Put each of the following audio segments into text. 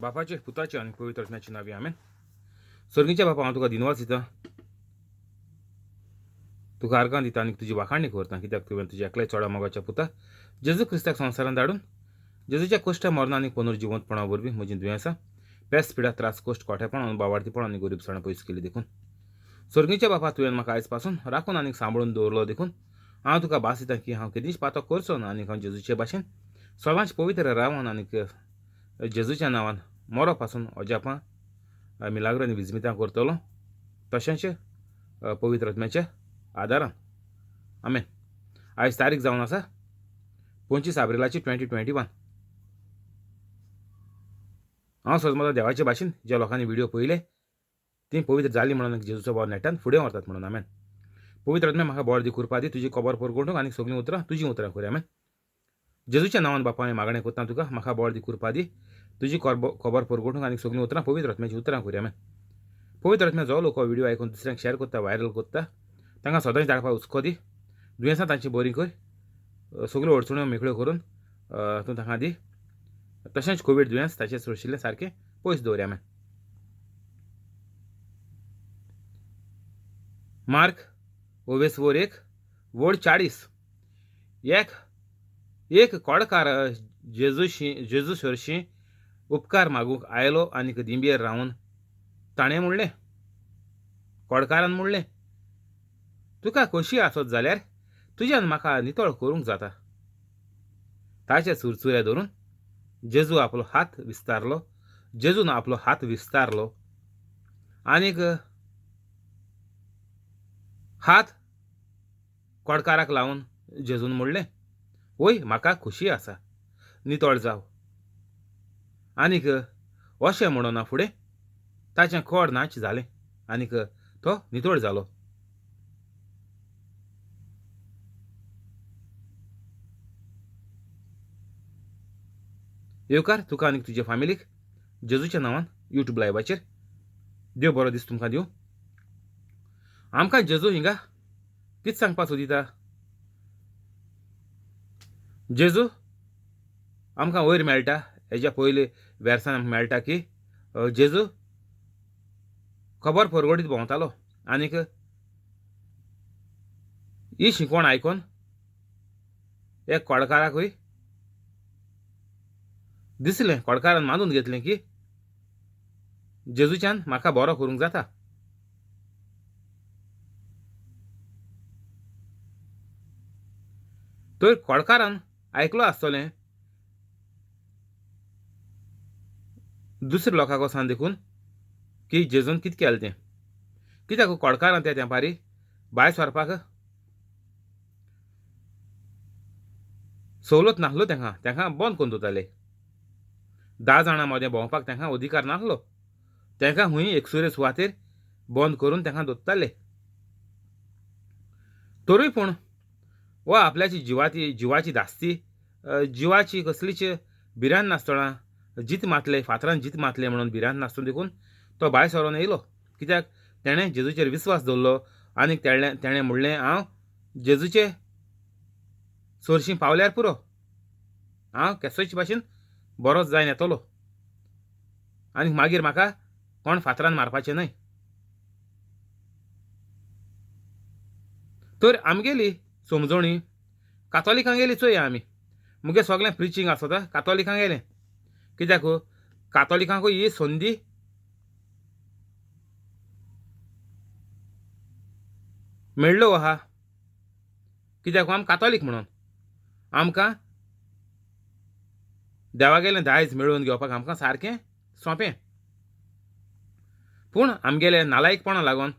बापाचे पुताचे आणि पवित्र आत्म्याची नावे आमेन. स्वर्गीच्या बापा हांव तुका दिनवास दिता, तुका आर्गां दिता आनी तुजी वाखाणणी करता, कित्याक तुवें तुज्या एकल्या चोडा मोगाच्या पुता जेजू क्रिस्ताक संवसारांत धाडून जेजूच्या कश्ट मरण आनी पुनर्जिवंतपणा वरवीं म्हजी दुयेंसां पेस्त पिडा त्रास कश्ट कोठेपण बावार्थीपण आनी गरीबसाण पयस केली देखून स्वर्गीच्या बापा तुवें म्हाका आयज पासून राखून आनी सांबाळून दवरलो देखून हांव तुका भास दिता की हांव केदींच पातो करचो ना आनी हांव जेजूचे भाशेन सदांच पवित्र रावन आनी जेजूच्या नांवान मोरो पासून अजापां मिलाग्र आनी विजमितां करतलो, तशेंच पवित्र आत्म्याच्या आदारान. आमेन. आयज तारीख जावन आसा 25 एप्रिलाची 2021. हांव सजमत देवाचे भाशेन ज्या लोकांनी व्हिडिओ पळयले ती पवित्र जाली म्हणून जेजूचो भाव नेटान फुडें व्हरतात म्हणून. आमेन. पवित्र आत्म्या म्हाका बळ दी कृपा दी, तुजी खबर परगोवंक आनी सगळीं उतरां तुजी उतरां करूं. आमेन. जेजूच्या नांवान बापा हांवें मागणें करता तुका, म्हाका बळ दी कृपा दी, तुजी खबर परगोवंक आनी सगळीं उतरां पवित्र आत्म्याची उतरां करूं. आमेन. पवित्र आत्म्या जो लोक व्हिडिओ आयकून दुसऱ्यांक शेअर करता, व्हायरल करता, तांकां सदांच धाडपाक हुस्को दी, दुयेंसां तांची बरी कर, सगळ्यो अडचण्यो मेकळ्यो करून तूं तांकां दी, तशेंच कोवीड दुयेंस ताचें सुरशिल्लें सारकें पयस दवरया. आमेन. मार्क 1:40 एक कोडकार जेजू हरशीं उपकार मागूंक आयलो आनी दिंबेर रावन ताणें म्हणलें, कोडकारान म्हणलें, तुका खोशी आसत जाल्यार तुज्यान म्हाका नितळ करूंक जाता. ताचे सुरसुऱ्या धरून जेजून आपलो हात विस्तारलो आनीक हात कोडकाराक लावन जेजून म्हणलें, वय म्हाका खोशी आसा, नितळ जाव. आनीक अशें म्हणना फुडें ताचें खोड नाच जालें आनीक तो नितळ जालो. येवकार तुका आनीक तुजे फॅमिलीक जेजूच्या नांवान यूट्यूब लायव्हाचेर देव बरो दीस तुमकां दिवं. आमकां जेजू हिंगा कितें सांगपाक सोदिता? जेजू आमकां वयर मेळटा, हेज्या पयलीं वेर्सान आमकां मेळटा की जेजू खबर परगडीत भोंवतालो आनीक ही शिकवण आयकून एक कोडकाराकूय दिसलें, कोडकारान मानून घेतलें की जेजूच्यान म्हाका बरो करूंक जाता. तर कोडकारान आयकलो आसतलें दुसऱ्या लोकांक वचून देखून की जेजून कितें केलें तें, कित्याक कोडकारान त्या तेंपारी भायर सरपाक सवलत नासलो, तांकां बंद करून दवरताले. 10 जाणां मदें भोंवपाक तांकां अधिकार नासलो, तांकां खूंय एकसुरे सुवातेर बंद करून तांकां दवरताले. तरूय पूण वो आपल्याची जिवाची धास्ती, जिवाची कसलीच भिरांत नासतना फातरान जीत मातले म्हणून भिरांत नासतना देखून तो भायर सरोन येयलो, कित्याक तेणें जेजूचेर विस्वास दवरलो आनी तेणें म्हणलें, हांव जेजूचे सोरशीं पावल्यार पुरो, हांव केसोच भाशेन बरोच जायन येतलो आनी मागीर म्हाका कोण फातरान मारपाचें न्हय. तर आमगेली समजणी कातोलिकांक गेली चोया आमी, मुगे सगळें प्रिचींग आसता कातोलिकांक गेलें, कित्याक कातोलिकांकूय ही संदी मेळ्ळो आहा, कित्याक आमी कातोलीक म्हणून आमकां देवागेलें दायज मेळोवन घेवपाक आमकां सारकें सोंपें. पूण आमगेले नालायकपणा लागून,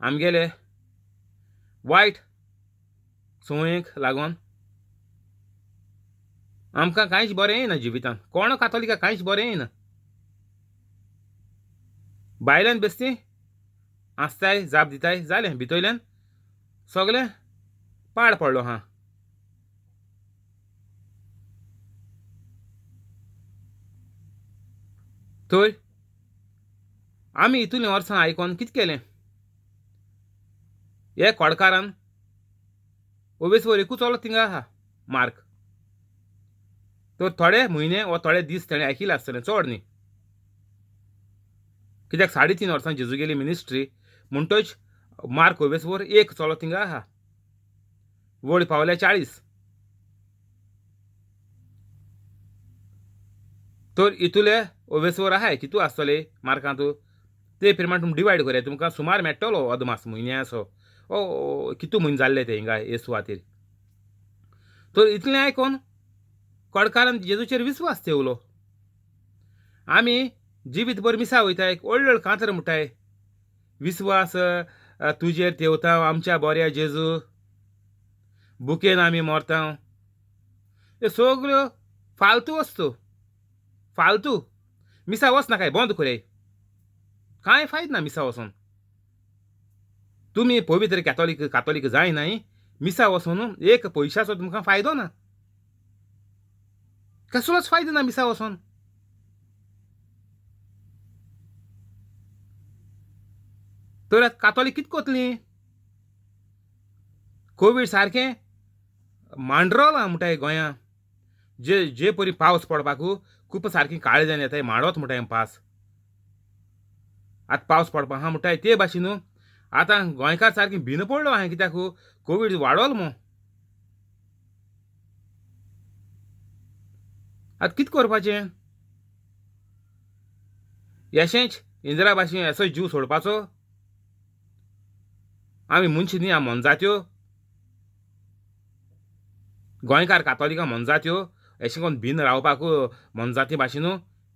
आमगेले वायट संवयेक लागून आमकां कांयच बरें येयना जिवितांत. कोण कातोलिकाक कांयच बरें येयना. भायल्यान बेश्टी आसताय, जाप दिताय, जालें, भितरल्यान सगळें पाड पडलो आहा. तर आमी इतुलें वर्सां आयकोन कितें केलें? हे कोडकारान एकूच चलो थिंगा आहा मार्क. तर थोडे म्हयने वा थोडे दीस ताणें आयकिल्लें आसतलें, चड न्ही. कित्याक 3.5 वर्सां जेजू गेली मिनिस्ट्री म्हणटच मार्क ओवेसवर एक चलो थिंगा आहा, वळ पावल्या 40. तर इतुले ओवेसवर आहाय कितू आसतले मार्कांत ते प्रमाण तुमी डिवायड करात तुमकां सुमार मेळटलो अदमास म्हयन्याचो ओ कितू म्हयने जाल्ले ते हिंगा हे सुवातेर. तर इतलें आयकोन कडकारान जेजूचेर विस्वास ठेवलो. आमी जिवीतभर मिसा वयताय व्हडले व्हडले कांतर म्हणटाय विस्वास तुजेर ठेवता आमच्या बऱ्या जेजू, बुकेन आमी मरता. ह्यो सगल्यो फालतू वस्तू, फालतू. मिसा वचना काय बंद कराय, कांय फायदो ना मिसा वचोन. तुमी पवित्र कातोलीक जायनाय मिसा वचून एक पयशाचो तुमकां फायदो ना, कसलोच फायदो ना मिसा वचोन. तर कातोलीक कितें कोतलीं? कोवीड सारकें मांडरोलां म्हणटाय गोंयां. जे परी पावस पडपाकू खूब सारकी काळजान येताय माडोत म्हणटाय पास. आतां पावस पडपा आहा म्हणटाय ते भाशेन आतां गोंयकार सारकी भिन पडलो हांवें कित्याक कोवीड वाडोलो म्हूण. आतां कितें करपाचें? अशेंच इंदिरा भाशेन असो जीव सोडपाचो? आमी मनशां न्ही, आमी मनजात्यो. गोंयकार कातोलिकां मनजात्यो अशें करून भिन रावपाक मनजाती भाशेन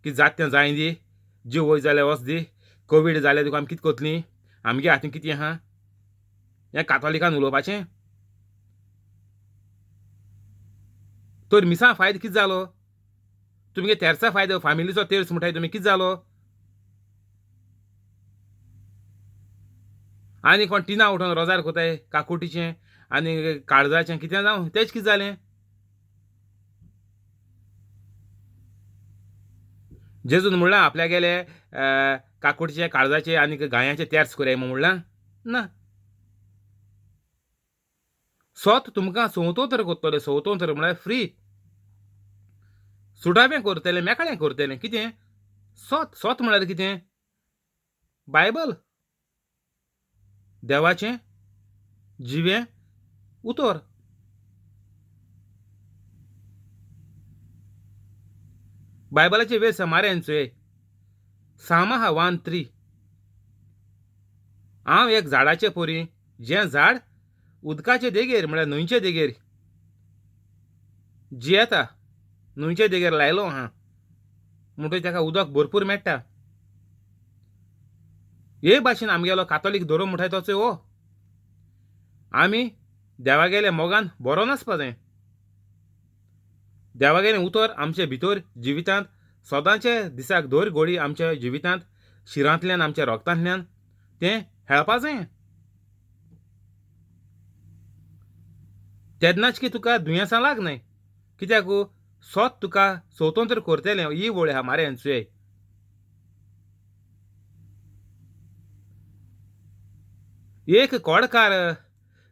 कितें जाता तें जाय दी, जीव वय जाल्यार वच दी. कोवीड जाल्यार तुका आमी कितें कोतलीं? आमगे हातीन कितें आहा? हें कातोलिकान उलोवपाचें? तर मिसा फायदो कितें जालो? तुमगे तेर्सा फायदो फामिलीचो तेर्स म्हणटाय तुमी कितें जालो? आनी कोण तिना उठोन रोजार कोताय काकुटीचें आनी काळजाचें कितें जावं तेच कितें जालें? जेजून म्हणलां आपल्या गेले काकुटीचे काळजाचे आनी गायांचे तेर्स कोराय म्हणलां ना. स्वत तुमकां संवतोतर कोत्तले. संवतोतर म्हळ्यार फ्री. सुडावें करतलें, मेकळें करतलें. कितें? स्वत म्हळ्यार कितें? बायबल, देवाचें जिवें उतर. बायबलाचे वेस माऱ्यांचोय सामा 1:3. हांव एक झाडाचे पोरी, जें झाड उदकाचे देगेर म्हळ्यार न्हंयचे देगेर जियेता, न्हंयचे देगेर लायलो आहा म्हणटच ताका उदक भरपूर मेळटा. हे भाशेन आमगेलो कातोलीक धर्म म्हणटाय तोच हो. आमी देवागेले मोगान बरो नासपा जाय. देवागेलें उतर आमचे भितर जिवितांत सदांचे दिसाक दर घोडी आमच्या जिवितांत शिरांतल्यान आमच्या रोगतांतल्यान तें हेळपा जाय. तेन्नाच की तुका दुयेंसां लागनाय. कित्याक स्वत तुका स्वतंत्र करतलें ही वळ आहा माऱ्यांचोय. एक कोडकार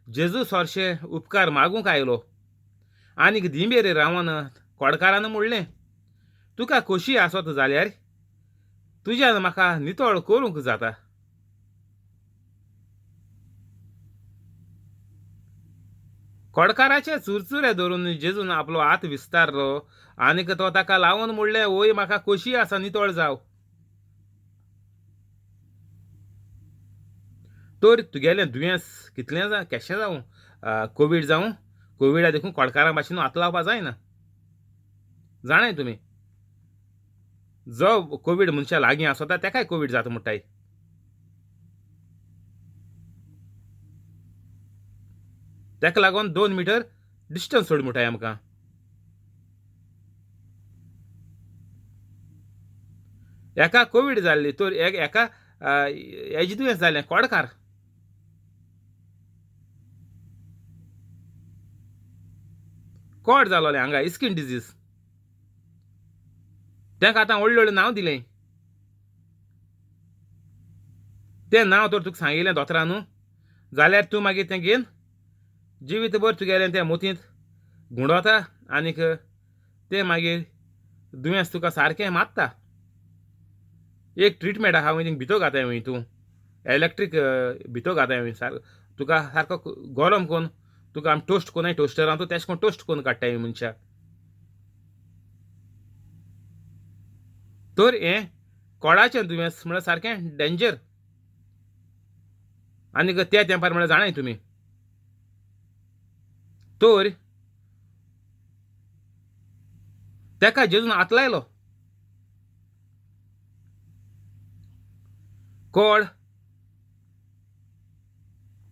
जेजू सोरशे उपकार मागूंक आयलो आनीक दिंबेर रावन कोडकारान म्हणलें तुका खोशी आसत जाल्यार तुज्यान म्हाका नितळ करूंक जाता. कोडकाराचे चुरचुरे धरून जेजून आपलो हात विस्तारलो आनीक तो ताका लावन म्हणलें वय म्हाका खोशी आसा नितळ जाव. तर तुगेलें दुयेंस कितलें केशें जावं, कोवीड जावं, कोविडा देखून कोडकारां भाशेन हात लावपा जायना. जाणाय तुमी जो कोवीड मनशा लागीं आसता ताकाय कोवीड जाता म्हणटाय. ताका लागून 2 मिटर डिस्टन्स सोड म्हणटाय आमकां. एका कोवीड जाल्ली तर एका हेजें दुयेंस जालें कोडकार. कोड जालोलें हांगा स्कीन डिजीज. ताका आतां व्हडलें व्हडलें नांव दिलें. तें नांव तर तुका सांगिल्लें दोतोरान जाल्यार तूं मागीर तें घेवन जिवीतभर तुगेलें तें मोतींत गुंडोता आनीक तें मागीर दुयेंस तुका सारकें मारता. एक ट्रिटमेंट आहा वय भितो घाताय वय तूं इलेक्ट्रीक भितो घाताय वय तुका सारको गरम कोन्न तुका आमी टोस्ट कोनाय टोस्टरान तूं तेश कोन्न टोस्ट कोन्न काडटाय मनशां. तर हें कोडाचें दुयेंस म्हळ्यार सारकें डेंजर. आनीक त्या तेंपार म्हळ्यार जाणाय तुमी तर तेका जेजून हात लायलो. कोड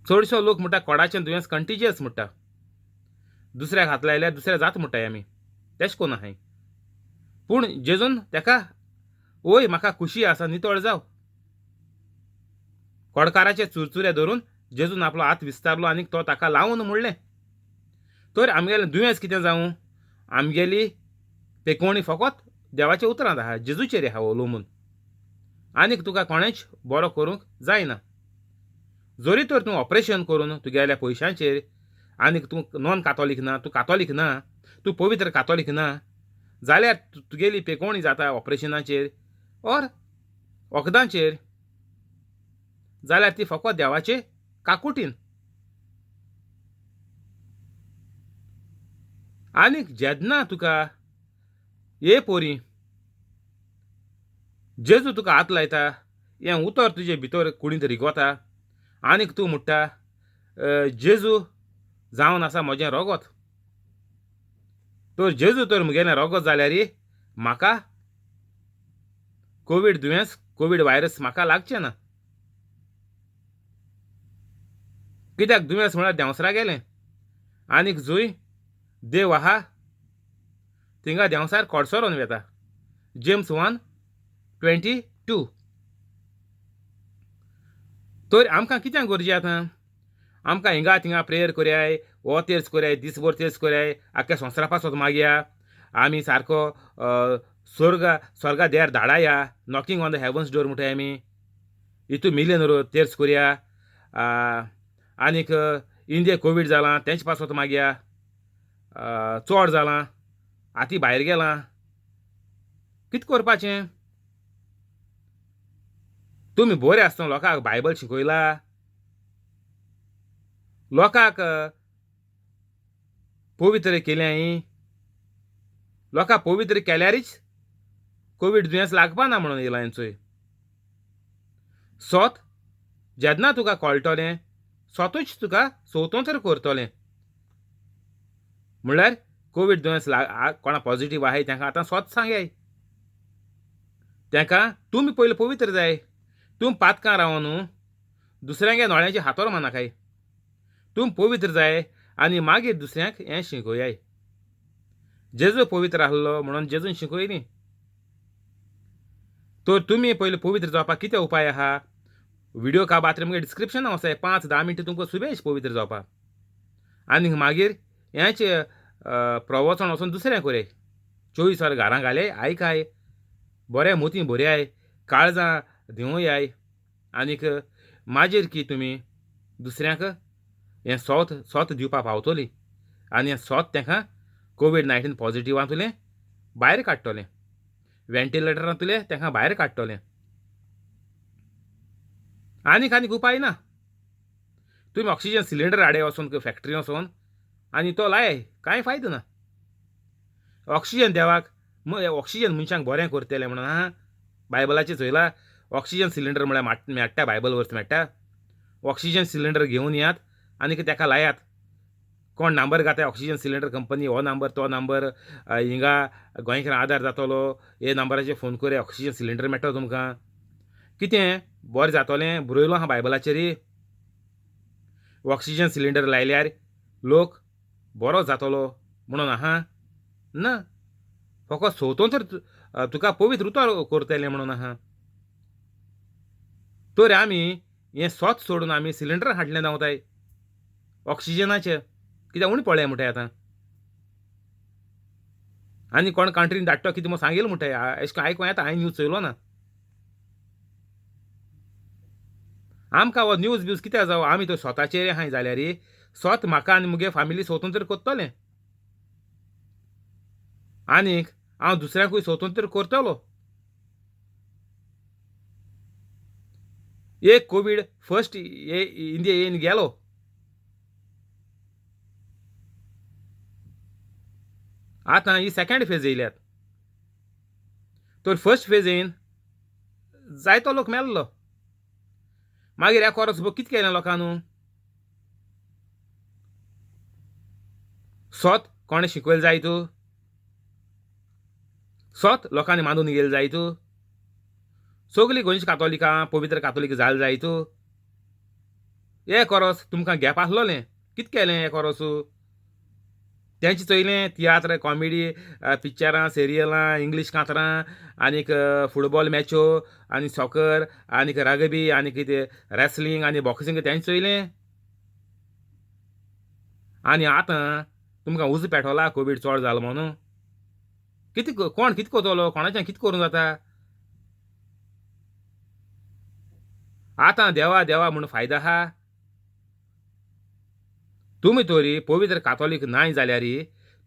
चडशो लोक म्हणटा कोडाचें दुयेंस कंटिजियस म्हणटा. दुसऱ्याक हात लायल्यार दुसऱ्या जाता म्हणटाय आमी तेश कोन्न आहाय. पूण जेजून तेका ओय म्हाका खुशी आसा नितळ जाव कोडकाराचे चुरचुरे धरून जेजून आपलो हात विस्तारलो आनीक तो ताका लावून म्हणलें. तर आमगेलें दुयेंस कितें जावं आमगेली पेकोवणी फकत देवाच्या उतरांत आहा जेजूचेर आहा अवलंबून. आनीक तुका कोणेच बरो करूंक जायना. जोरी तर तूं ऑपरेशन करून तुगेल्या पयशांचेर आनीक तूं नॉन कातोलीक ना तूं कातोलीक ना तूं पवित्र कातोलीक ना जाल्यार तुगेली पेकोवणी जाता ऑपरेशनाचेर ऑर वखदांचेर जाल्यार ती फकत देवाचे काकुटीन. आनीक जेन्ना तुका हे पोरी जेजू तुका हात लायता हें उतर तुजे भितर कुडींत रिगोता आनीक तूं म्हणटा जेजू जावन आसा म्हजें रोगत. तर जेजू तर म्हगेलें रोगत जाल्यार म्हाका कोवीड दुयेंस कोवीड वायरस म्हाका लागचें ना. कित्याक दुयेंस म्हळ्यार देंवसरा गेलें आनीक जूय देव आहा थिंगा देंवसार कोडसोरोन वेता. जेम्स 1:22. तर आमकां कित्याक गरजे आतां आमकां हिंगा थिंगा प्रेयर कोरयाय हो तेर्स कोरयाय दिसभर तेर्स कोरयाय आख्या संवसारा पासत मागया आमी सारको स्वर्गा देर धाडाया knocking on the heaven's door म्हणटाय आमी हितू मिलियन तेर्स कोरया. आनीक इंडिया कोवीड जालां तेंच पासत मागया चोड जालां हाती भायर गेलां कितें करपाचें. तुमी बरे आसतना लोकांक बायबल शिकयला लोकांक पवित्र केल्याय लोकांक पवित्र केल्यारच कोवीड दुयेंस लागपा ना म्हणून येयलां चोय. सोत जेन्ना तुका कळटलें सोतूच तुका स्वतंत्र करतलें म्हणल्यार कोवीड दुयेंस कोणा पॉझिटीव आहाय तांकां आतां सोत सांगयाय. तांकां तुमी पयलीं पवित्र जाय. तूं पातकां रावन दुसऱ्यांगे नोळ्याचेर हातोर मारनाकाय. तूं पवित्र जाय आनी मागीर दुसऱ्यांक हें शिकोयाय. जेजू पवित्र आसलो म्हणून जेजून शिकयली. तर तुमी पयलीं पवित्र जावपाक कितें उपाय आहा व्हिडिओ का बात्र मुगे डिस्क्रिप्शनां वसाय 5-10 मिनटां तुमकां सुबेज पवित्र जावपाक. आनीक मागीर हेंच प्रवचन वचून दुसरें कोराय 24 वर घरां घाले आयकाय बरें मोती भरयाय काळजां दिवयाय. आनीक मागीर की तुमी दुसऱ्यांक हें सोत दिवपाक पावतलीं आनी हें सोत तांकां कोवीड-19 पॉझिटिवांतुलें भायर काडटलें वेंटिलेटरांतुलें तांकां भायर काडटलें. आनीक उपाय ना. तुमी ऑक्सिजन सिलिंडर हाडे वचून फॅक्टरी वचून आनी तो लाय कांय फायदो ना. ऑक्सिजन देवाक ऑक्सिजन मनशांक बरें करतलें म्हणून आहा बायबलाचेर चोयलां ऑक्सिजन सिलिंडर म्हळ्यार मेळटा बायबल वर्स मेळटा. ऑक्सिजन सिलिंडर घेवन येयात आनीक ताका लायात. कोण नंबर घाताय ऑक्सिजन सिलिंडर कंपनी हो नंबर तो नंबर हिंगा गोंयकारां आदार जातलो हे नंबराचेर फोन कोरया ऑक्सिजन सिलिंडर मेळटलो तुमकां. कितें बरें जातलें बरयलो आहा बायबलाचेर ऑक्सिजन सिलिंडर लायल्यार लोक बरो जातलो म्हणून आहा ना फकत स्वतंत्र तुका पवित्र उतर करतलें म्हणून आहा. तर आमी हें सोत सोडून आमी सिलिंडर हाडलें धांवताय ऑक्सिजनाचें कित्याक उणी पडलें म्हणटाय आतां. आनी कोण कंट्रीन धाडटो कितें म्हूण सांगयलें म्हणटाय अशें करून आयकूं येता हांवें न्यूज चोयलो ना. आमकां हो न्यूज ब्यूज कित्याक जावं आमी तो स्वताचेर आहाय जाल्यार सोत म्हाका आनी मुगे फॅमिली स्वतंत्र करतलें आनीक हांव दुसऱ्यांकूय स्वतंत्र करतलो. एक कोविड फर्स्ट इंडिया येवन गेलो, आतां ही सेकंड फेज येयल्यात. तर फर्स्ट फेज येवन जायतो लोक मेल्लो. मागीर एक वर्स कितें केलें लोकांनी, सोत कोणें शिकयलें जायत, सोत लोकांनी मांडून गेले जायत, सगळीं गोंयची कातोलिकां पवित्र कातोलीक जाले जायत. एक वर्स तुमकां गॅप आसलोलें, कितें केलें एक वर्स, तेंचे चोयलें तियात्र, कॉमेडी, पिक्चरां, सिरियलां, इंग्लीश कांतरां, आनीक फुटबॉल मॅच्यो, आनी सॉकर, आनीक रगबी, आनी कितें रेसलिंग आनी बॉक्सिंग तेंचे चोयलें. आनी आतां तुमकां उज पेटोला कोवीड चड जालो म्हणून. कितें कोण कितें कोतलो, कोणाच्यान कितें करूं जाता. आतां देवा देवा म्हूण फायदो आहा. तुमी तरी पवित्र कातोलीक नाय जाल्यार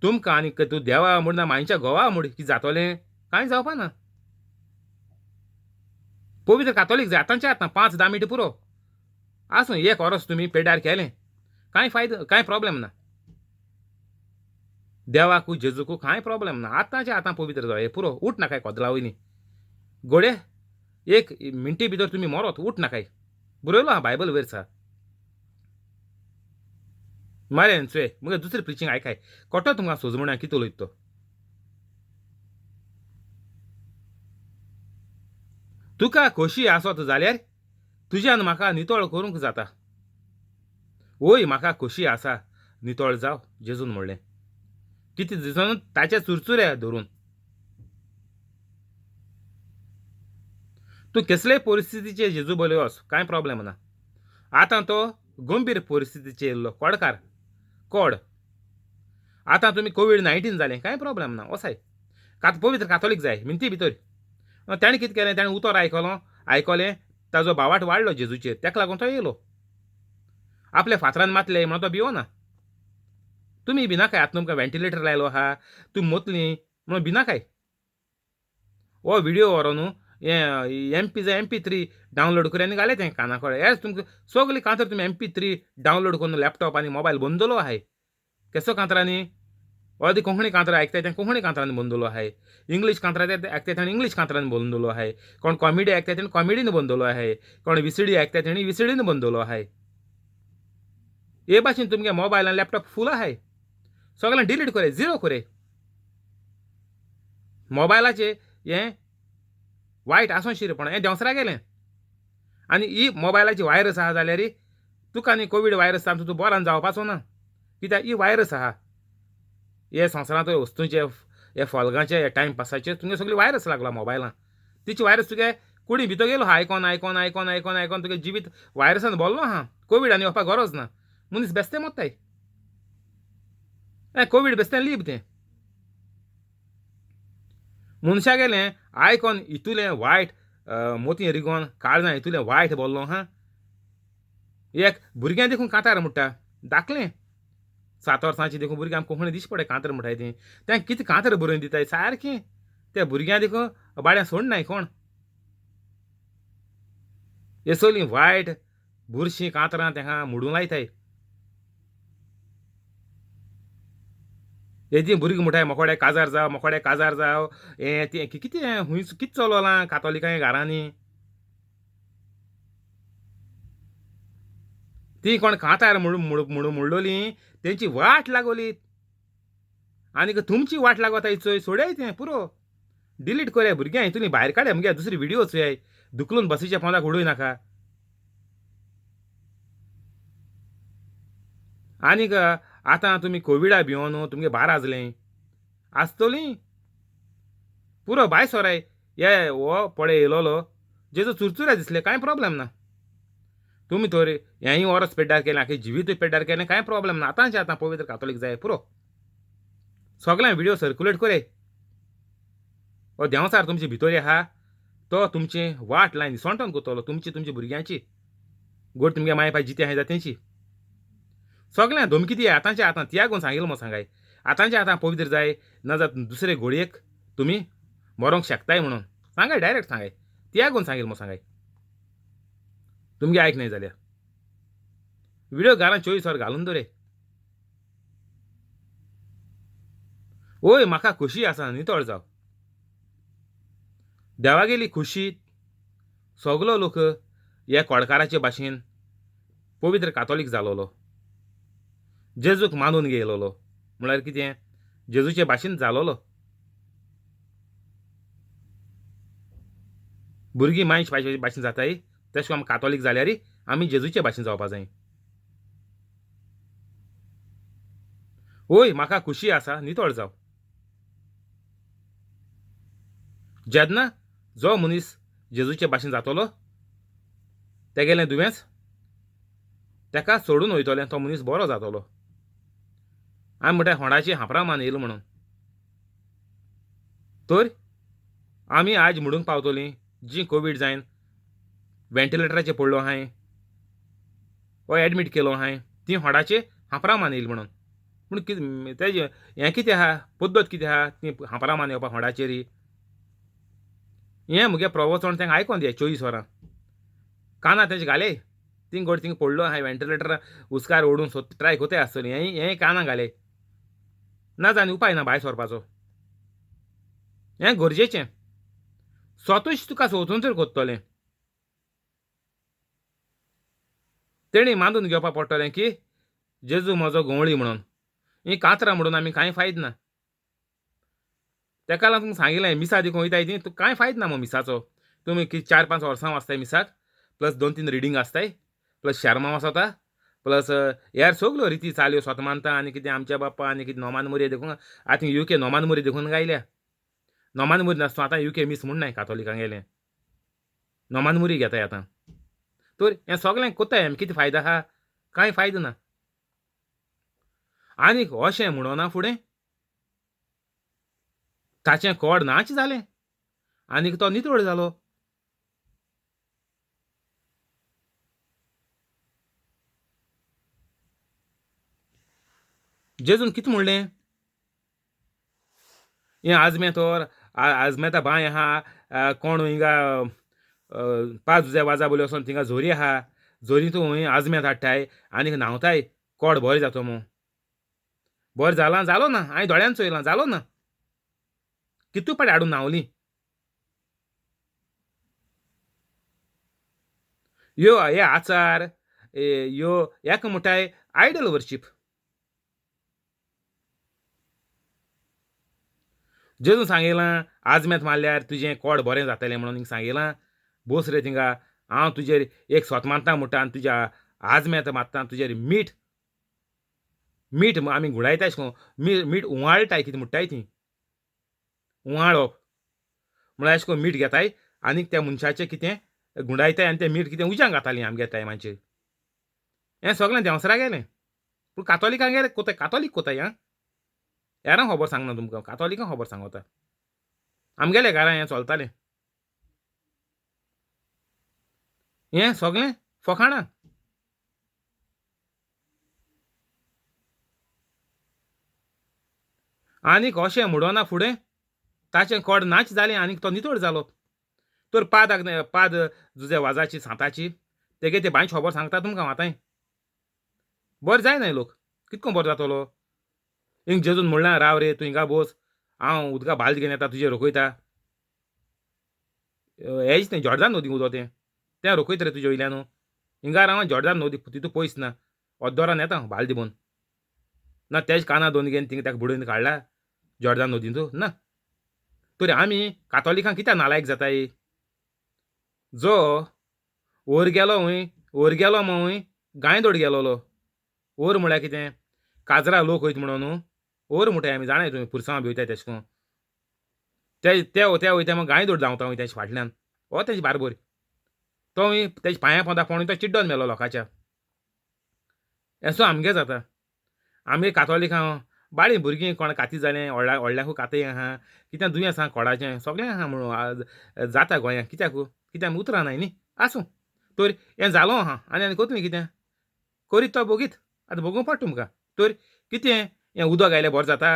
तुमकां आनीक तूं देवा म्हूण ना मायच्या घोवा म्हूण कितें जातोलें, कांय जावपा ना. पवित्र कातोलीक जाय आतांच्या आतां 5-10 मिनटां पुरो आसूं. एक वर्स तुमी पेड्ड्यार केलें, कांय फायदो, कांय प्रॉब्लेम ना. देवाकू जेजूकू कांय प्रॉब्लेम ना. आतांच्या आतां पवित्र जाय पुरो. उठ नाकाय कोदला वयनी गोडे. एक मिनटी भितर तुमी मरोत, उठ नाकाय. बरयलो आहा बायबल वयर आहा. मारेन चुये मुगे दुसरी प्रिचींग आयकाय. कोटो तुमकां सोजमण्या कितें उलयता तो. तुका खोशी आसत जाल्यार तुज्यान म्हाका नितळ करूंक जाता. ओय म्हाका खोशी आसा, नितळ जाव जेजून म्हणलें. कितें दिसन ताच्या चुरचुऱ्या धरून. तूं कसलेय परिस्थितीचे जेजू बले वच, कांय प्रॉब्लेम ना. आतां तो गंभीर परिस्थितीचे येयल्लो कोडकार कोड. आतां तुमी कोवीड-19 जालें, कांय प्रॉब्लेम ना. वसाय पवित्र कातोलीक जाय मिनटी भितर. ताणें कितें केलें, ताणें उतर आयकलें, ताजो भावार्थ वाडलो जेजूचेर, ताका लागून तो येयलो. आपल्या फातरान मातले म्हणून तो भिवना. तुमी भिनाकाय. आतां तुमकां वेंटिलेटर लायलो आहा, तुमी मोतलीं म्हणून भिनाकाय. हो व्हिडिओ व्हरोन MP3 डावनलोड करून आनी घाले तें काना कडेन. हेच तुमकां सगळीं कांतर तुमी MP3 डावनलोड करून लॅपटॉप आनी मोबायल बंदलो आहाय. केसो कांतरांनी अर्दी कोंकणी कांतरां आयकताय तें कोंकणी कांतरांनी बंदलो आहाय. इंग्लीश कांतरां आयकताय तेणें इंग्लीश कांतरांनी बंदलो आहाय. कोण कॉमेडी आयकताय तेणें कॉमेडीन बंदलो आहाय. कोण विसीडी आयकताय तेणें विसीडीन बंदलो आहाय. हे भाशेन तुमगे मोबायल आनी लॅपटॉप फूल आहाय. सगळें डिलीट करे, झिरो करे. मोबायलाचें हें वायट आसूं शिरपण हें देंवसरा गेलें. आनी ही मोबायलाची वायरस आहा जाल्यार तुका आनी कोवीड वायरस तातूंत तूं बोरान जावपाचो ना. कित्याक ही वायरस आहा. हे संवसारांत वस्तूंचे, हे फॉल्गांचे, हे टायमपासाचे तुमगे सगळी वायरस लागला मोबायलां. तिची वायरस तुगे कुडी भितर गेलो आहा आयकोन तुगे जिवीत वायरसान बोल्लो आहा. कोवीड आनी येवपाक गरज ना. मनीस बेस्तें मोत्ताय. कोवीड बेस्तें लीब तें. मनशा गेलें आयकोन इतुलें वायट मोती रिगोन काळजां इतुलें वायट बोल्लो आहा. एक भुरग्यां देखून कांतार म्हणटा, धाकलें 7 वर्सांचें देखून भुरग्यांक कोंकणी दिश्टी पडटा कांतर म्हणटाय तीं. तेंक कितें कांतर बरोवन दिताय सारकें. त्या भुरग्यां देखून बाड्यां सोडनाय कोण. हे सगळीं वायट बुरशीं कांतरां तेंका मोडून लायताय. हे तीं भुरगीं म्हणटाय मोकोडे काजार जाव. हें तें कितें हुंय कितें चलोलां कातोलिकांय घरांनी. ती कोण कांतार म्हणून म्हणलोलीं तेंची वाट लागोली. आनीक तुमची वाट लागोताय चोय सोडय तें पुरो. डिलीट कोराय भुरग्यां हितून भायर काडय. मगे दुसरी व्हिडिओ चोयाय. दुखलून बसीच्या पोंदाक उडोय नाका. आनीक आतां तुमी कोविडा भिवून तुमगे भार आजलें आसतलीं. पुरो भायर सोराय. हे हो पळय येयलोलो जेजो चुरचुऱ्या दिसले, कांय प्रॉब्लेम ना. तुमी तर हेंय वर्स पेड्ड्यार केलें, आख्खें जिवीतूय पेड्ड्यार केलें, कांय प्रॉब्लेम ना. आतांच्या आतां पवित्र कातोलीक जाय पुरो. सगळ्यांक व्हिडिओ सर्क्युलेट कोराय. हो देंवसार तुमचे भितर आहा तो तुमची वाट लायन निसोंटोन कोतलो तुमची भुरग्यांची. गोड तुमगे माय पाय जिते आहाय तेंची. सगळ्यांक धमकी दियाय आतांच्या आतां. तियागून सांगिल्लो मो सांगाय. आतांच्या आतां पवित्र जाय नाजाल्यार दुसरे घोडयेक तुमी मरोंक शकताय म्हणून सांगाय. डायरेक्ट सांगाय. तियागून सांगिल्लो मो सांगाय. तुमगे आयक नाही जाल्यार व्हिडिओ घरांत 24 वर घालून दवरे. ओय म्हाका खुशी आसा नितळ जाव. देवा गेली खुशी सगलो लोक ह्या कोडकाराचे भाशेन पवित्र कातोलीक जालोलो. जेजूक मानून गेलोलो म्हळ्यार कितें जेजूचे भाशेन जालोलो. भुरगीं मायज भाशेन जाताय तशें आमी कातोलीक जाल्यार आमी जेजूचे भाशेन जावपा जाय. ओय म्हाका खुशी आसा नितळ जाव. जेन्ना जो मनीस जेजूचे भाशेन जातलो तेगेलें दुयेंस तेका सोडून वयतलें तो मनीस बरो जातलो. आमी म्हणटा होंडाची हांपरां मान येयलो म्हणून. तर आमी आज म्हणूंक पावतलीं जीं कोवीड जायन वेंटिलेटराचेर पडलो आहाय वो एडमीट केलो आहाय तीं होंडाचे हांपरां मान येयलीं म्हणून. पूण तेजें हें कितें आहा पद्दत कितें आहा तीं हांपरां मान येवपाक होंडाचेर. हें मुगे प्रवचन तेंका आयकोन दिया 24 वरां. कानां तेजे घाले तीं गोड थिंग पडलो आहाय वेंटिलेटर उस्कार ओडून ट्राय कोताय आसतलीं हें कानां घाले ना जावन उपाय ना भायर सरपाचो. हें गरजेचें. स्वतूच तुका स्वतंत्र कोत्तोलें. तेणी मानून घेवपाक पडटलें की जेजू म्हजो गवळी म्हणून. ही कातरां म्हणून आमी कांय फायद ना. तेका लागून सांगिल्लें मिसा देखून वयताय तीं तुका कांय फायद ना मो मिसाचो. तुमी 4-5 वर्सां वाचताय मिसाक प्लस 2-3 रिडींग आसताय प्लस शर्मां वचता प्लस ह्यार सगल्यो रिती चाल्यो स्वतमानता आनी कितें आमच्या बाप्पा आनी कितें नोमान मोरये देखून आतां UK नोमान मोरये देखून गायल्या. नोमान मोरी नासता आतां UK मीस म्हूण नाय कातोलिकांक गेलें. नोमान मोरी घेताय आतां. तर हें सगलें कोत्ताय आमी कितें फायदो आहा कांय फायदो ना. आनीक अशें म्हणोना फुडें ताचें कोड नाच जालें आनीक तो नितळ जालो. जेजून कितें म्हणलें हें आजमेतोर आजमेता बांय आहा कोण हिंगा 5 जुजे वाजा बोली वचोन थिंगा झोरी आहा झोरी तूं हूंय आजमेत हाडटाय आनीक न्हांवताय कोड बरें जातो मो. बरें जालां जालो ना हांवें दोळ्यान चोयलां जालो ना. कितू पाटी हाडून न्हांवलीं. ह्यो हे आचार ह्यो हेका म्हणटाय आयडल वर्शीप. जेजून सांगिलां आजमेत मारल्यार तुजें कोड बरें जातलें म्हणून हिंग सांगिलां बोस रे थिंगा हांव तुजेर एक स्वतमानता म्हणटा आनी तुज्या आजमेत मारता तुजेर मीठ आमी गुडायताय अशें कोन्न मीठ उवाळटाय कितें म्हणटाय तीं उवाळप म्हळ्यार अशें कोन्न मीठ घेताय आनीक त्या मनशाचें कितें गुंडायताय आनी तें मीठ कितें उज्यांक घातालीं आमगे टायमाचेर. हें सगलें देंवसरा गेलें. पूण कातोलिकांक गेलें कोताय कातोलीक कोताय आं हेरांक खबर सांगना तुमकां कातोलिकांक खबर सांगता. आमगेल्या घरां हें चलतालें. हें सगलें फकाणां. आनीक अशें म्हणोना फुडें ताचें कोड नाच जालें आनीक तो नितळ जालो. तर पाद जुजे वाजाची सांताची तेगे ते बांयची खबर सांगता तुमकां आतां बरें जायनाय लोक कितको बरो जातलो. हिंग जेजून म्हणल्यार राव रे तूं हिंगा बोस हांव उदका बाल्द घेवन येता तुजेर रोखयता. हेज तें जॉर्दान नदीक उदो तें रोखयता रे तुजे वयल्यान हिंगा राव जॉर्दान नदी तितू पयस ना ओद्दोरान येता बाल्दी भोवन ना तेज काना दोन घेवन थिंगा तेका बुडयन काडला जॉर्दान नदींतू ना. तर आमी कातोलिकांक कित्याक नालायक जाताय. जो वयर गेलो मो हूंय गायदोड गेलोलो. वयर म्हळ्यार कितें काजरां लोक वयता म्हणून न्हू वयर म्हणटाय आमी जाणाय तुमी पुरसांव भिवताय तेशें कोन्न ते वयता मग गायदोड धांवता वय तेच्या फाटल्यान हो तेजी बारबर. तो तेच्या पांयां पोंदा पडून तो चिड्डोन मेलो लोकांच्या. हेसो आमगे जाता. आमी कातोलिकां बाळीं भुरगीं कोण काती जालें व्हडल्याकू कातय आहा कितें दुयेंस आहा कोडाचें सगलें आहा म्हणून जाता गोंयांत कित्याक उतरां नाय न्ही आसूं. तर हें जालो आहा आनी कोतलीं कितें करीत तो बोगीत आतां भोगूंक पडटा तुमकां. तर कितें हें उदक आयलें बरें जाता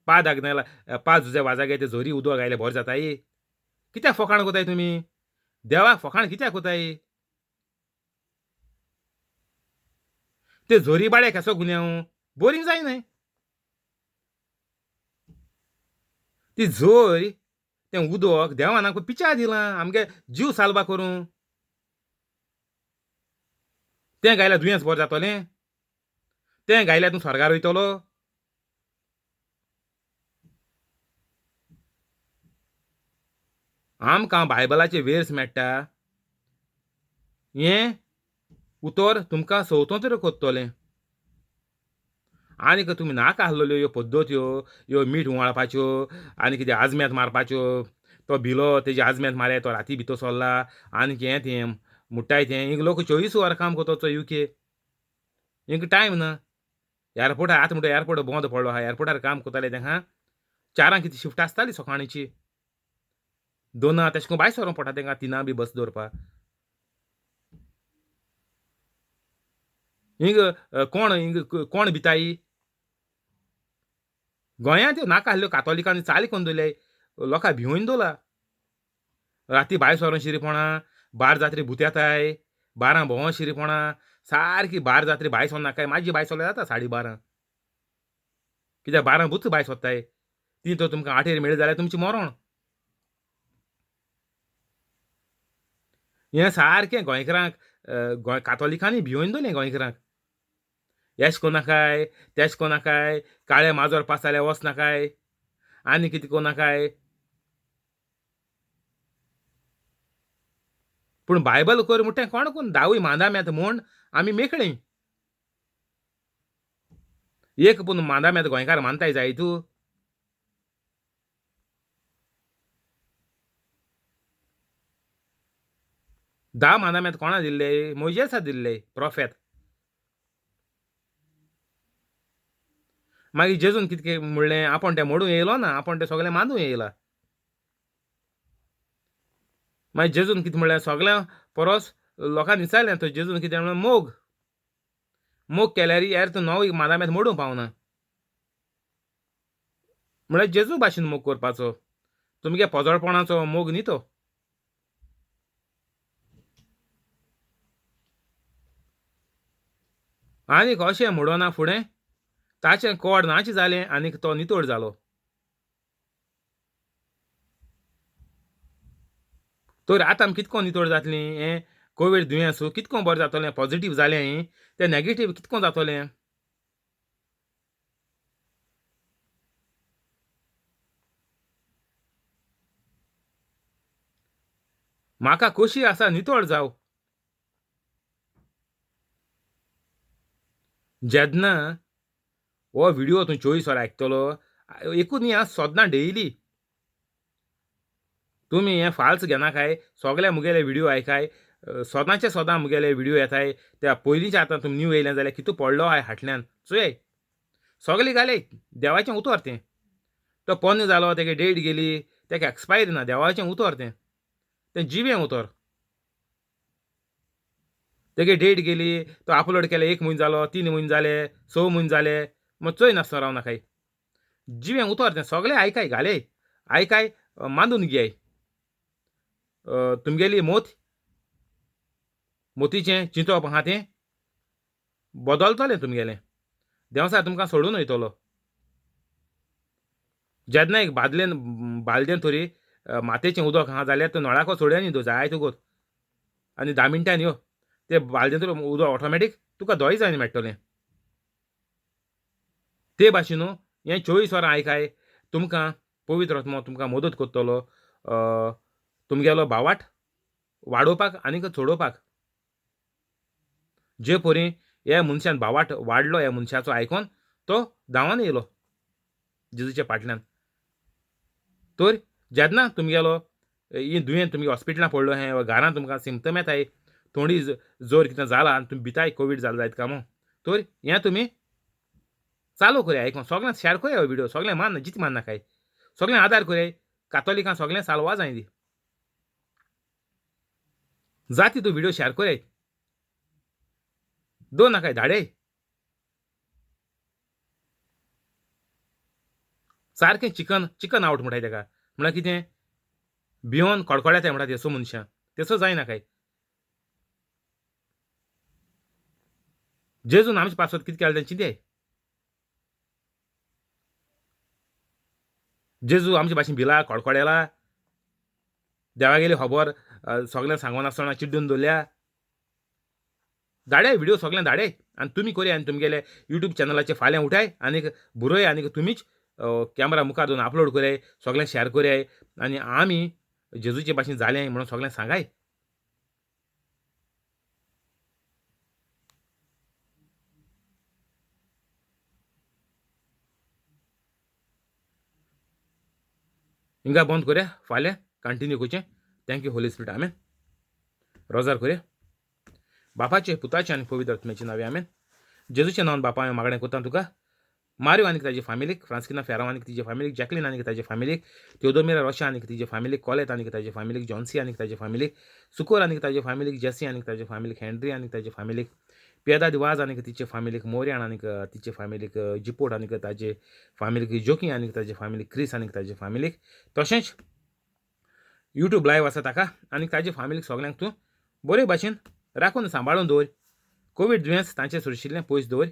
5 जुजे वाजागे ते झोरी उदक आयलें बरें जाताय. कित्याक फकाण कोताय तुमी देवाक फकाण कित्याक कोताय. ते झोरी बाळे केसो गुन्यांव बोरींग जायनाय ती झोर तें उदक देवानाक पिच्या दिलां आमगे जीव सालबा करूं तें गायल्यार दुयेंस बरें जातलें तें गायल्यार तूं स्वर्गार वयतलो आमकां बायबलाचे वेर्स मेळटा हें उतर तुमकां स्वतंत्र कोत्तोलें आनीक तुमी नाका आसलेल्यो ह्यो पद्दत्यो ह्यो मीठ उवाळपाच्यो आनी कितें आजमेत मारपाच्यो तो भिलो तेजे आजमेत मारले तो राती भितर सरला आनीक हें तें मुट्टाय तें हिंग लोक 24 वरां काम कोत्तो UK हिंग टायम ना एअरपोर्टार आतां म्हणटा एअरपोर्ट बंद पडलो आहा एअरपोर्टार काम कोत्ताले तेंकां 4 कितें शिफ्ट आसताली सकाळीची 2 तेश कोन्न भायर सरों पडटा तेंकां 3 बी बस दवरपा हिंग कोण भिताई गोंयांत नाका आसल्यो कातोलिकांनी चाली करून दवरल्याय लोकां भिवून दवरला राती भायर सरों शिरीपणां बार जात्री भूत येताय 12 भोंवो शिरीपणां सारकी बार जात्री भायर सर नाकाय मातशी भायर सरल्यार जाता 12:30 कित्याक 12 भूत भायर सरताय ती तर तुमकां 8 मेळ्ळी जाल्यार तुमचें मरण हें सारकें गोंयकारांक गोंय कातोलिकांनी भिवून दवरलें गोंयकारांक हेश कोनाकाय तेश कोनाकाय काळे माजोर पास जाल्यार वचनाकाय आनी कितें कोनाकाय पूण बायबल कर म्हणटा कोण कोण 10 मांदाम्यात म्हूण आमी मेकळीं एक पूण मांदाम्यात गोंयकार मानताय जाय तूं 10 मांदाम्यात कोणा दिल्ले मोइजेसा दिल्ले प्रॉफेट मागीर जेजून कितें म्हणलें आपूण तें मोडूं येयलो ना आपूण तें सगळें मांदूं येयला मागीर जेजून कितें म्हणलें सगळ्यां परस लोकांनी विचारलें तो जेजून कितें म्हणलें मोग केल्यार हेर तूं 9 मांदाम्यात मोडूं पावना म्हळ्यार जेजू भाशेन मोग करपाचो तुमगे पोजोळपणाचो मोग न्ही तो आनीक अशें म्हणोना फुडें ताचें कोड नाचें जालें आनीक तो नितोळ जालो तर आतां आमी कितको नितोळ जातलीं हें कोवीड दुयेंस कितको बरें जातलें पॉझिटीव जालें तें नॅगेटीव कितको जातलें म्हाका खोशी आसा नितोळ जाव जेन्ना हो व्हिडिओ तूं 24 वरां आयकतलो एकूच न्ही आं सोदना डेयली तुमी हें फाल्स घेनाकाय सगळे मुगेले व्हिडिओ आयकाय सोदांचे सोदां मुगेले व्हिडिओ येताय त्या पयलींचे आतां तुमी न्यू येयलें जाल्यार कितू पडलो आय फाटल्यान चोय सगळे घाले देवाचें उतर तो पोन्न जालो तेगे डेट गेली तेका एक्सपायरी ना देवाचें उतर तें जिवें उतर तेगे डेट गेली तो अपलोड केले 1 म्हयनो जालो 3 म्हयने जाले 6 म्हयने जाले मग चोय नासतना रावनाकाय जिवें उतर तें सगळे आयकाय घाले आयकाय मांदून घेयाय तुमगेली मोतीचें चिंतप आहा तें बदलतलें तुमगेलें देवसा तुमकां सोडून वयतलो जेन्ना एक बालदेन तरी मातयेचें उदक आहा जाल्यार तो नळाको सोडया न्ही जाय तुगोत आनी 10 मिनटान यो ते बालदेन तर उदक ऑटोमॅटीक तुका दोय जायन मेळटलें ते भाशेन हें 24 वरां आयकाय तुमकां पवित्र आत्मो तुमकां मदत करतलो तुमगेलो भावाट वाडोवपाक आनीक चोडोवपाक जे परी हे मनशान भावाट वाडलो ह्या मनशाचो आयकोन तो धांवन येयलो जेजूच्या फाटल्यान तर जेन्ना तुमगेलो ही दुयेंत तुमगे हॉस्पिटलां पडलो हें वा घरांत तुमकां सिम्पटम येताय थोडी जोर कितें जाला आनी तुमी भिताय कोवीड जाला जायत कामो तर हें तुमी चालू करया आयकोन सगळ्यांक शेअर करया हो व्हिडिओ सगळें मान जित मान नाकाय सगळें आदार करया कातोलिकां सगळें सालवा जाय दी जाती तूं व्हिडिओ शेअर करया दो नाकाय धाडय सारकें चिकन आवट म्हणटाय तेका म्हळ्यार कितें भियोन कडकोड्याताय म्हणटा तेसो मनशां तेसो जायनाकाय जेजून आमचे पासवत कितें केलें तें चिंतय. जेजू आमचे भाशेन भिला, कडकोडेला, देवा गेली खबर सगळ्यांक सांगोन आसतना चिड्डून दवरल्या. धाडय व्हिडिओ सगळ्यांक धाडय आनी तुमी कोरया आनी तुमगेले यूट्यूब चॅनलाचेर फाल्यां उठाय आनीक बरोय आनीक तुमीच कॅमेरा मुखार दवरून अपलोड कराय, सगळ्यांक शेअर कराय आनी आमी जेजूचे भाशेन जालें म्हणून सगळ्यांक सांगाय. हिंगा बंद करया, फाल्यां कंटिन्यू करचें. Thank you holy spirit. आमेन. रोजार करया. बापाचे, पुताचे आनी पवित्र आत्म्याचे नांवे आमेन. जेजूच्या नांवान बापा हांवें मागणें करता तुका. मारियो आनीक ताजे फॅमिलीक, फ्रांस्किना फेराव आनीक तिजे फॅमिलीक, जॅकलीन आनीक ताजे फॅमिलीक, तेओदोमिरा रोशा आनीक तिजे फॅमिलीक, कॉलेत आनीक ताजे फॅमिलीक, जॉन्सी आनीक ताजे फॅमिलीक, सुकोर आनीक ताजे फॅमिलीक, जेसी आनीक ताजे फॅमिलीक, हेनरी आनीक ताजे फॅमिलीक, पियदा दिवाज आनीक तिचे फॅमिलीक, मोर्यान आनीक तिचे फॅमिलीक, जिपोट आनीक ताजे फॅमिलीक, जोकी आनीक ताजे फॅमिलीक, क्रिस आनीक ताजे फॅमिलीक, तशेंच यूट्यूब लायव्ह आसा ताका आनीक ताजे फॅमिलीक सगळ्यांक तूं बरे भाशेन राखून सांबाळून दवर. कोवीड दुयेंस तांचे सुरशिल्लें पयस दवर.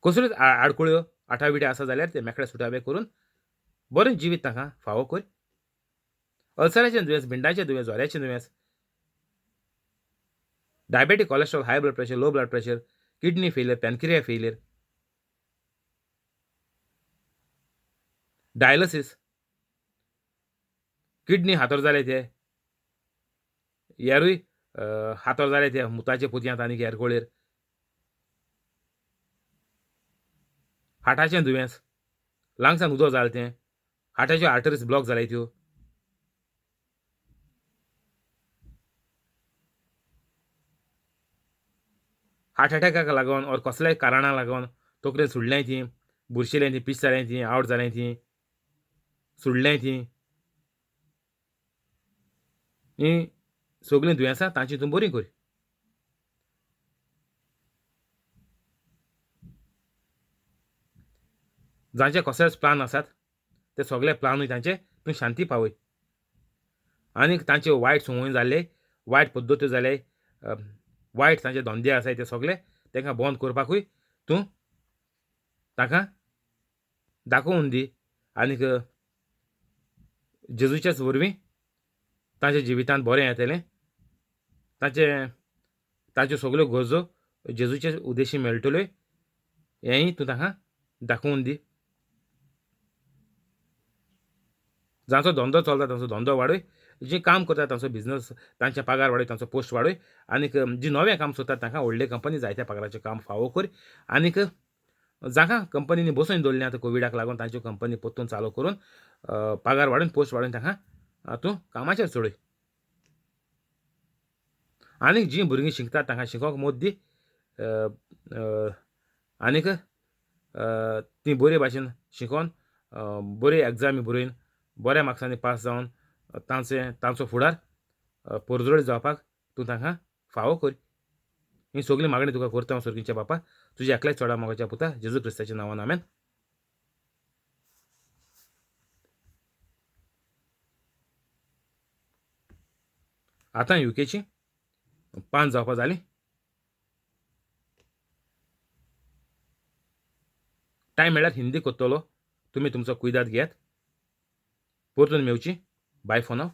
कसल्योच आडकुळ्यो आठाविड्या आसा जाल्यार ते मेकळे सुटावे करून बरें जिवीत ताका फावो कर. अल्सराचें दुयेंस, भिंडाचें दुयेंस, जोऱ्याचें दुयेंस, diabetic, cholesterol, high blood pressure, low blood pressure, kidney failure, pancreas failure, dialysis, kidney हातोर जाले ते, हेरूय हातोर जाले ते मुताचे पोतयांत आनीक हेरकोळेर, हार्टाचें दुयेंस, लंग्सान उदक जालें तें, हार्टाच्यो आर्टरीज ब्लॉक जाल्याय त्यो, हार्ट अटॅकाक लागून और कसल्याय कारणाक लागून तकलेन सुडलें ती, बुरशिलें ती, पीस जालें ती, आवट जालें ती, सुडलें ती, हीं सगळीं दुयेंसां तांची तूं बरीं कर. जांचे कसलेच प्लान आसात ते सगळे प्लानूय तांचे तूं शांती पावय. आनीक तांचे वायट संवय जाल्ले, वायट पद्दत्यो जाले, वायट तांचे धंदे आसाय ते सगळे तांकां बंद करपाकूय तूं ताका दाखोवन दी. आनीक जेजूच्याच वरवीं तांच्या जिवितांत बरें येतलें. तांच्यो सगळ्यो गरजो जेजूचे उद्देशी मेळटल्यो हेंय तूं ताका दाखोवन दी. जांचो धंदो चलता तांचो धंदो वाडय, जीं काम करता तांचो बिझनस, तांचे पगार वाडय, तांचो पोस्ट वाडय. आनीक जीं नवें काम सोदतात तांकां व्हडले कंपनी जायत्या पगाराचें काम फावो कर. आनीक जाका कंपनीनी बसोवन दवरलीं आतां कोविडाक लागून तांच्यो कंपनी परतून चालू करून पगार वाडोवन पोस्ट वाडोवन तांकां तूं कामाचेर चडय. आनीक जीं भुरगीं शिकतात तांकां शिकोवंक मोद दी. आनीक तीं बरे भाशेन शिकोवन बऱ्यो एग्जामी बरयन बऱ्या मार्क्सांनी पास जावन तांचो फुडार परजोळीत जावपाक तूं तांकां फावो कर. हीं सगळीं मागणी तुका करता हांव सर्गीच्या बापा, तुज्या एकल्याच चोडा मोगाच्या पुता जेजू क्रिस्ताच्या नांवान. आमेन. आतां युकेची 5 जावपा जालीं. टायम मेळ्ळ्यार हिंदी कोत्तोलो. तुमी तुमचो कुयदाद घेयात. परतून मेवची. Bye for now.